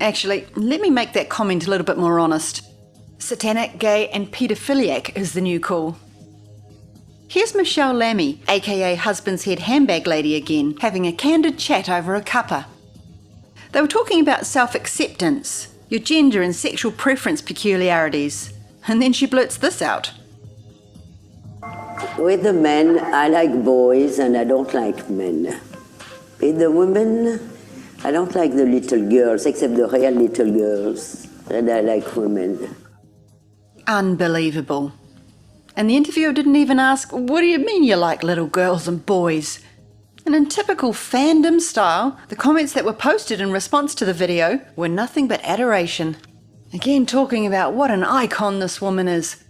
Actually, let me make that comment a little bit more honest. Satanic, gay, and paedophiliac is the new call. Here's Michelle Lammy, aka Husband's Head Handbag Lady again, having a candid chat over a cuppa. They were talking about self-acceptance, your gender and sexual preference peculiarities, and then she blurts this out. With the men, I like boys and I don't like men. With the women, I don't like the little girls, except the real little girls, and I like women. Unbelievable. And the interviewer didn't even ask, what do you mean you like little girls and boys? And in typical fandom style, the comments that were posted in response to the video were nothing but adoration. Again, talking about what an icon this woman is.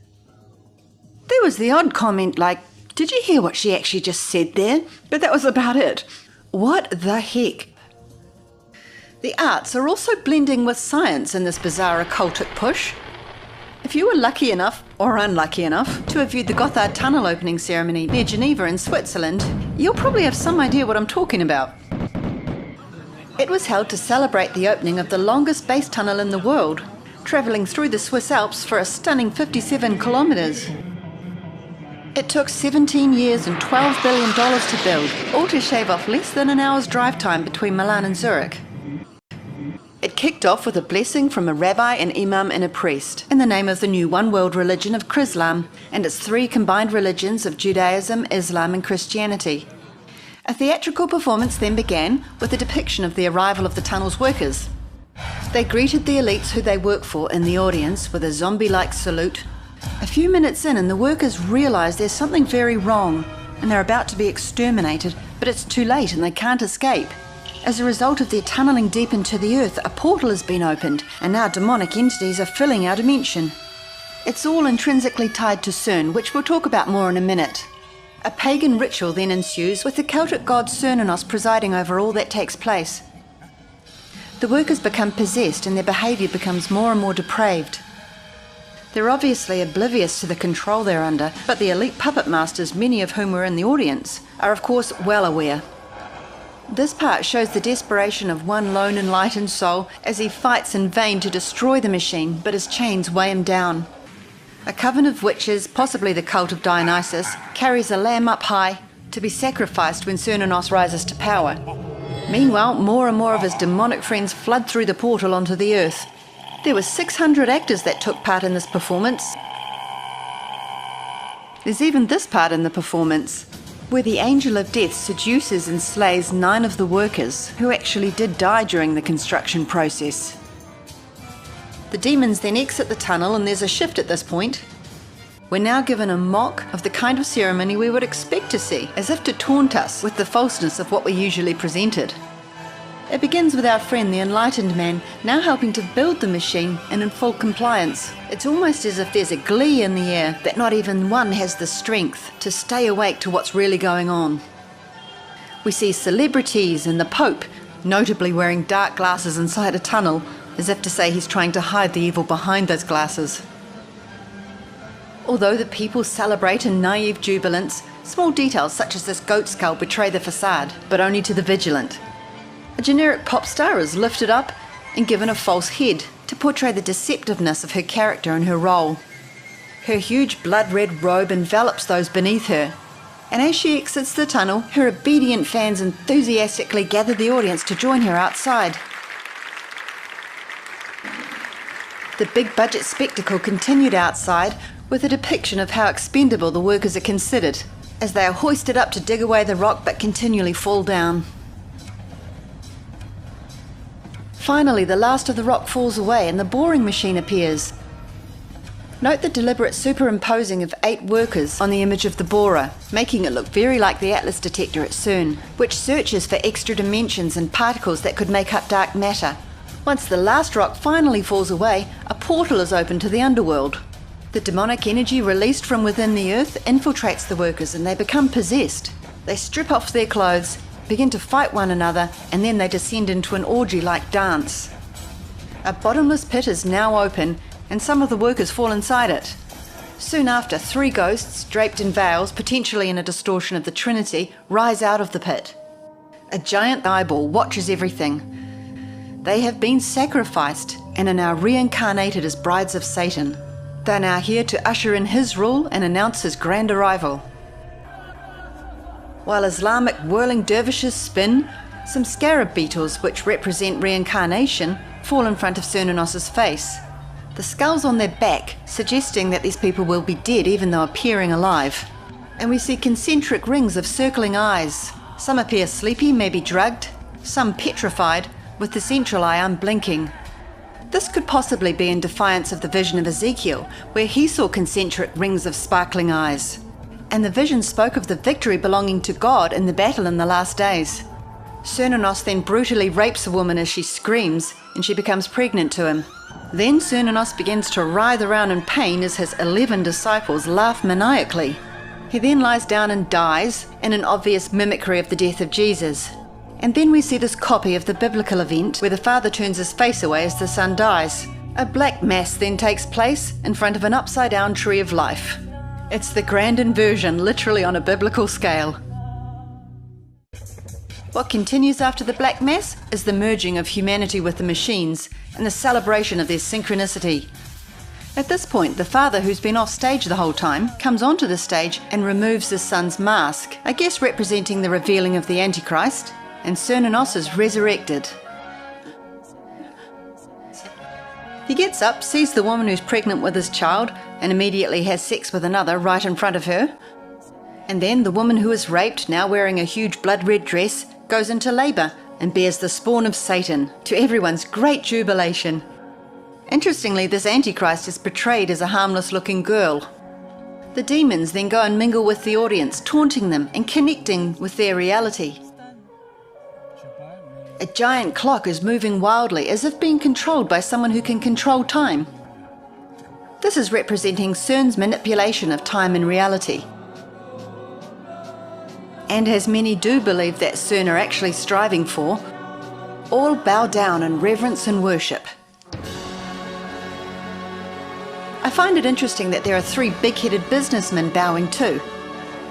There was the odd comment like, did you hear what she actually just said there? But that was about it. What the heck? The arts are also blending with science in this bizarre occultic push. If you were lucky enough, or unlucky enough, to have viewed the Gotthard tunnel opening ceremony near Geneva in Switzerland, you'll probably have some idea what I'm talking about. It was held to celebrate the opening of the longest space tunnel in the world, travelling through the Swiss Alps for a stunning 57 kilometres. It took 17 years and $12 billion to build, all to shave off less than an hour's drive time between Milan and Zurich. It kicked off with a blessing from a rabbi, an imam and a priest in the name of the new one world religion of Chrislam and its three combined religions of Judaism, Islam and Christianity. A theatrical performance then began with a depiction of the arrival of the tunnel's workers. They greeted the elites who they work for in the audience with a zombie-like salute. A few minutes in and the workers realise there's something very wrong and they're about to be exterminated, but it's too late and they can't escape. As a result of their tunnelling deep into the earth, a portal has been opened, and now demonic entities are filling our dimension. It's all intrinsically tied to Cern, which we'll talk about more in a minute. A pagan ritual then ensues, with the Celtic god Cern presiding over all that takes place. The workers become possessed and their behaviour becomes more and more depraved. They're obviously oblivious to the control they're under, but the elite puppet masters, many of whom were in the audience, are of course well aware. This part shows the desperation of one lone enlightened soul as he fights in vain to destroy the machine, but his chains weigh him down. A coven of witches, possibly the cult of Dionysus, carries a lamb up high to be sacrificed when Cern rises to power. Meanwhile, more and more of his demonic friends flood through the portal onto the earth. There were 600 actors that took part in this performance. There's even this part in the performance, where the angel of death seduces and slays 9 of the workers who actually did die during the construction process. The demons then exit the tunnel and there's a shift at this point. We're now given a mock of the kind of ceremony we would expect to see, as if to taunt us with the falseness of what we usually presented. It begins with our friend, the enlightened man, now helping to build the machine and in full compliance. It's almost as if there's a glee in the air that not even one has the strength to stay awake to what's really going on. We see celebrities and the Pope, notably wearing dark glasses inside a tunnel, as if to say he's trying to hide the evil behind those glasses. Although the people celebrate in naive jubilance, small details such as this goat skull betray the facade, but only to the vigilant. A generic pop star is lifted up and given a false head to portray the deceptiveness of her character and her role. Her huge blood-red robe envelops those beneath her, and as she exits the tunnel, her obedient fans enthusiastically gather the audience to join her outside. The big-budget spectacle continued outside with a depiction of how expendable the workers are considered, as they are hoisted up to dig away the rock but continually fall down. Finally, the last of the rock falls away and the boring machine appears. Note the deliberate superimposing of 8 workers on the image of the borer, making it look very like the Atlas detector at Cern, which searches for extra dimensions and particles that could make up dark matter. Once the last rock finally falls away, a portal is opened to the underworld. The demonic energy released from within the earth infiltrates the workers and they become possessed. They strip off their clothes, begin to fight one another, and then they descend into an orgy-like dance. A bottomless pit is now open, and some of the workers fall inside it. Soon after, 3 ghosts, draped in veils, potentially in a distortion of the Trinity, rise out of the pit. A giant eyeball watches everything. They have been sacrificed and are now reincarnated as brides of Satan. They're now here to usher in his rule and announce his grand arrival. While Islamic whirling dervishes spin, some scarab beetles, which represent reincarnation, fall in front of Cernunnos's face. The skulls on their back, suggesting that these people will be dead even though appearing alive. And we see concentric rings of circling eyes. Some appear sleepy, maybe drugged, some petrified, with the central eye unblinking. This could possibly be in defiance of the vision of Ezekiel, where he saw concentric rings of sparkling eyes. And the vision spoke of the victory belonging to God in the battle in the last days. Cernunnos then brutally rapes a woman as she screams, and she becomes pregnant to him. Then Cernunnos begins to writhe around in pain as his 11 disciples laugh maniacally. He then lies down and dies, in an obvious mimicry of the death of Jesus. And then we see this copy of the biblical event where the father turns his face away as the son dies. A black mass then takes place in front of an upside-down tree of life. It's the grand inversion, literally on a biblical scale. What continues after the black mass is the merging of humanity with the machines and the celebration of their synchronicity. At this point, the father, who's been off stage the whole time, comes onto the stage and removes his son's mask, I guess representing the revealing of the Antichrist, and Cernunnos is resurrected. He gets up, sees the woman who's pregnant with his child, and immediately has sex with another right in front of her. And then the woman who is raped, now wearing a huge blood-red dress, goes into labour and bears the spawn of Satan, to everyone's great jubilation. Interestingly, this Antichrist is portrayed as a harmless-looking girl. The demons then go and mingle with the audience, taunting them and connecting with their reality. A giant clock is moving wildly, as if being controlled by someone who can control time. This is representing Cern's manipulation of time and reality. And as many do believe that Cern are actually striving for, all bow down in reverence and worship. I find it interesting that there are 3 big-headed businessmen bowing too,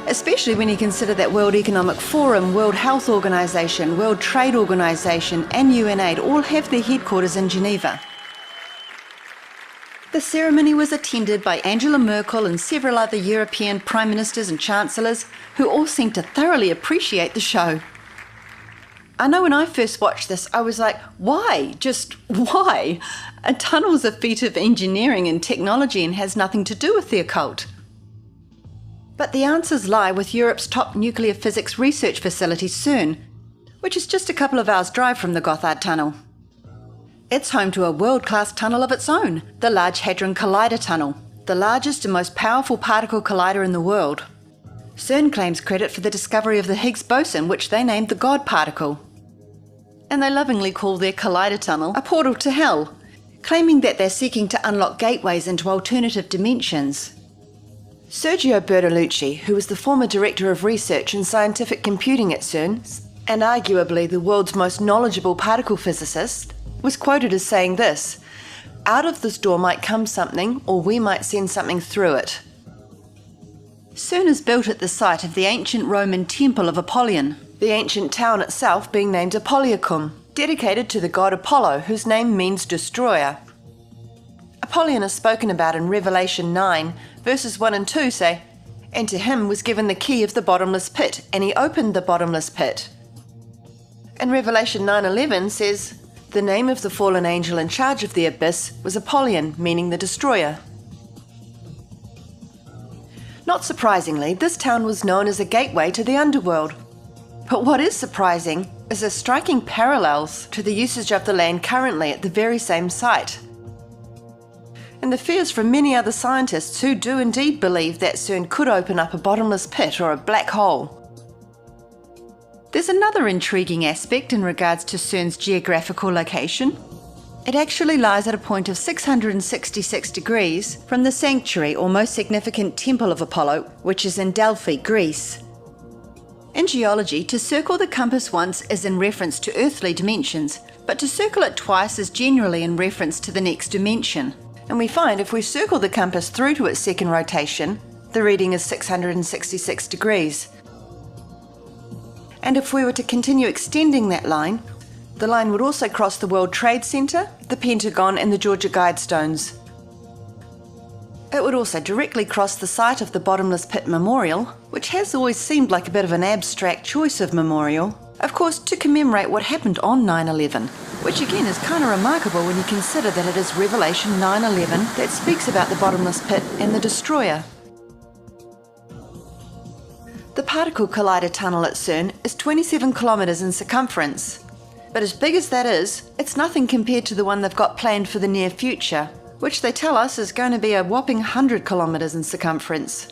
especially when you consider that World Economic Forum, World Health Organization, World Trade Organization and UNAID all have their headquarters in Geneva. The ceremony was attended by Angela Merkel and several other European prime ministers and chancellors who all seemed to thoroughly appreciate the show. I know when I first watched this, I was like, why? Just why? A tunnel's a feat of engineering and technology and has nothing to do with the occult. But the answers lie with Europe's top nuclear physics research facility, Cern, which is just a couple of hours' drive from the Gotthard tunnel. It's home to a world-class tunnel of its own, the Large Hadron Collider Tunnel, the largest and most powerful particle collider in the world. Cern claims credit for the discovery of the Higgs boson, which they named the God particle. And they lovingly call their collider tunnel a portal to hell, claiming that they're seeking to unlock gateways into alternative dimensions. Sergio Bertolucci, who was the former director of research and scientific computing at Cern, and arguably the world's most knowledgeable particle physicist, was quoted as saying this: "Out of this door might come something, or we might send something through it." Cern is built at the site of the ancient Roman temple of Apollyon, the ancient town itself being named Apolliacum, dedicated to the god Apollo, whose name means destroyer. Apollyon is spoken about in Revelation 9, verses 1 and 2 say, "And to him was given the key of the bottomless pit, and he opened the bottomless pit." And Revelation 9:11 says, "The name of the fallen angel in charge of the abyss was Apollyon, meaning the destroyer." Not surprisingly, this town was known as a gateway to the underworld. But what is surprising is the striking parallels to the usage of the land currently at the very same site. And the fears from many other scientists who do indeed believe that Cern could open up a bottomless pit or a black hole. There's another intriguing aspect in regards to Cern's geographical location. It actually lies at a point of 666 degrees from the sanctuary or most significant temple of Apollo, which is in Delphi, Greece. In geology, to circle the compass once is in reference to earthly dimensions, but to circle it twice is generally in reference to the next dimension. And we find if we circle the compass through to its second rotation, the reading is 666 degrees. And if we were to continue extending that line, The line would also cross the World Trade Center, the Pentagon, and the Georgia Guidestones. It would also directly cross the site of the Bottomless Pit Memorial, which has always seemed like a bit of an abstract choice of memorial, of course to commemorate what happened on 9/11, which again is kind of remarkable when you consider that it is Revelation 9:11 that speaks about the bottomless pit and the destroyer. The Particle Collider Tunnel at Cern is 27 kilometres in circumference, but as big as that is, it's nothing compared to the one they've got planned for the near future, which they tell us is going to be a whopping 100 kilometres in circumference.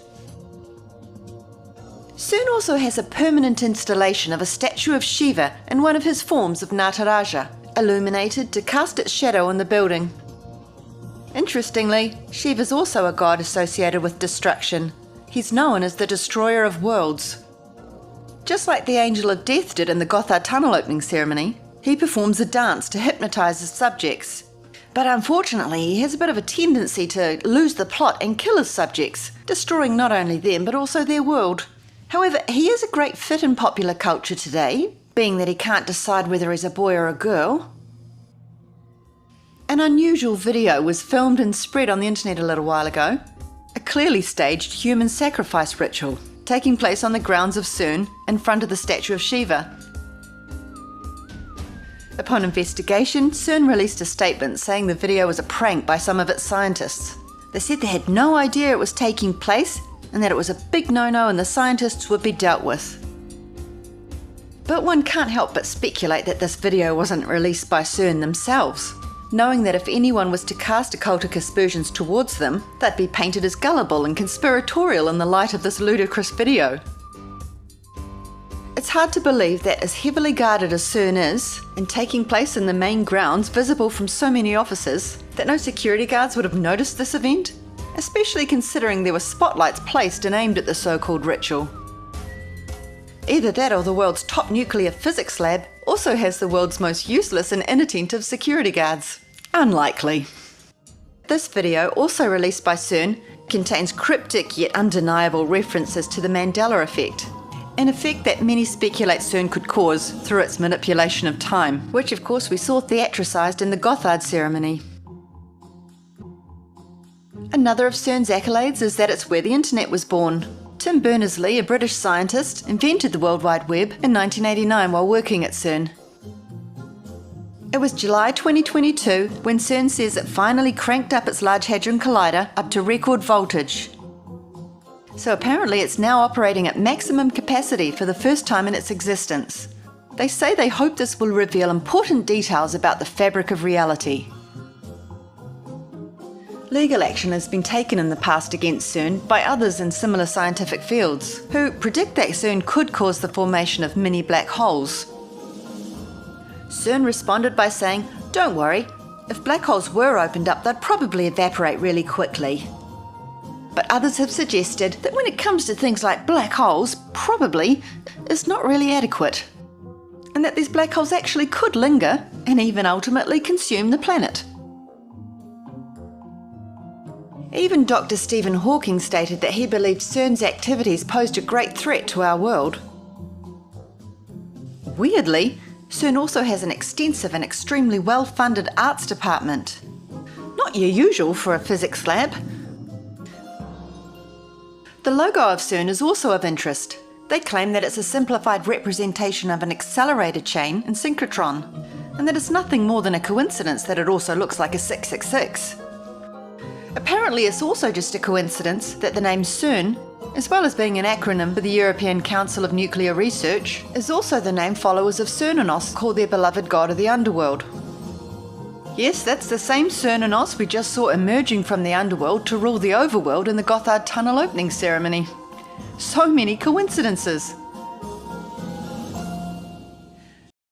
Cern also has a permanent installation of a statue of Shiva in one of his forms of Nataraja, illuminated to cast its shadow on the building. Interestingly, Shiva's also a god associated with destruction. He's known as the Destroyer of Worlds. Just like the Angel of Death did in the Gotthard tunnel opening ceremony, he performs a dance to hypnotise his subjects. But unfortunately, he has a bit of a tendency to lose the plot and kill his subjects, destroying not only them but also their world. However, he is a great fit in popular culture today, being that he can't decide whether he's a boy or a girl. An unusual video was filmed and spread on the internet a little while ago. A clearly staged human sacrifice ritual, taking place on the grounds of Cern in front of the statue of Shiva. Upon investigation, Cern released a statement saying the video was a prank by some of its scientists. They said they had no idea it was taking place and that it was a big no-no and the scientists would be dealt with. But one can't help but speculate that this video wasn't released by Cern themselves, knowing that if anyone was to cast occultic aspersions towards them, they'd be painted as gullible and conspiratorial in the light of this ludicrous video. It's hard to believe that as heavily guarded as Cern is, and taking place in the main grounds visible from so many offices, that no security guards would have noticed this event, especially considering there were spotlights placed and aimed at the so-called ritual. Either that or the world's top nuclear physics lab also has the world's most useless and inattentive security guards. Unlikely. This video, also released by Cern, contains cryptic yet undeniable references to the Mandela effect, an effect that many speculate Cern could cause through its manipulation of time, which of course we saw theatricized in the Gothard ceremony. Another of Cern's accolades is that it's where the internet was born. Tim Berners-Lee, a British scientist, invented the World Wide Web in 1989 while working at Cern. It was July 2022 when Cern says it finally cranked up its Large Hadron Collider up to record voltage. So apparently it's now operating at maximum capacity for the first time in its existence. They say they hope this will reveal important details about the fabric of reality. Legal action has been taken in the past against Cern by others in similar scientific fields, who predict that Cern could cause the formation of mini black holes. Cern responded by saying, "Don't worry, if black holes were opened up, they'd probably evaporate really quickly." But others have suggested that when it comes to things like black holes, probably is not really adequate, and that these black holes actually could linger and even ultimately consume the planet. Even Dr. Stephen Hawking stated that he believed Cern's activities posed a great threat to our world. Weirdly, Cern also has an extensive and extremely well-funded arts department. Not your usual for a physics lab. The logo of Cern is also of interest. They claim that it's a simplified representation of an accelerator chain in synchrotron, and that it's nothing more than a coincidence that it also looks like a 666. Apparently it's also just a coincidence that the name Cern, as well as being an acronym for the European Council of Nuclear Research, is also the name followers of Cernanos call their beloved god of the underworld. Yes, that's the same Cernanos we just saw emerging from the underworld to rule the overworld in the Gotthard tunnel opening ceremony. So many coincidences!